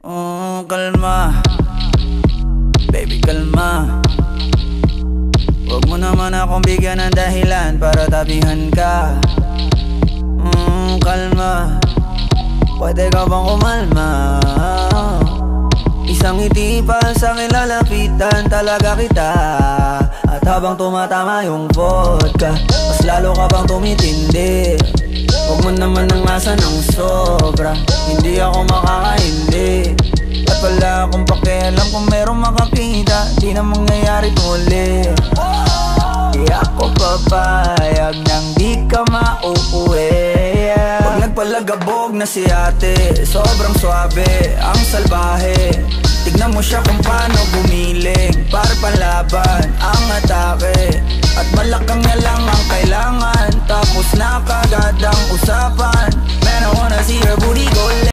Kalma, baby kalma. Huwag mo naman akong bigyan ng dahilan para tabihan ka. Kalma, pwede ka bang kumalma? Isang ngiti pa sa akin lalapitan talaga kita. At habang tumatama yung vodka, mas lalo ka bang tumitindi. Huwag mo naman ang asa ng sobra, hindi ako makakaindi. At wala akong pakialam kung merong makakita, di na mangyayari tuli. Di ako papayag nang di ka mauuwi. Pag nagpalagabog na si ate, sobrang swabe, ang salbahe. Tignan mo siya kung paano gumiling, para panlaban ang atake. At malakang na lang ang kailangan, tapos na kagad ang usapan. Man, I wanna see her booty go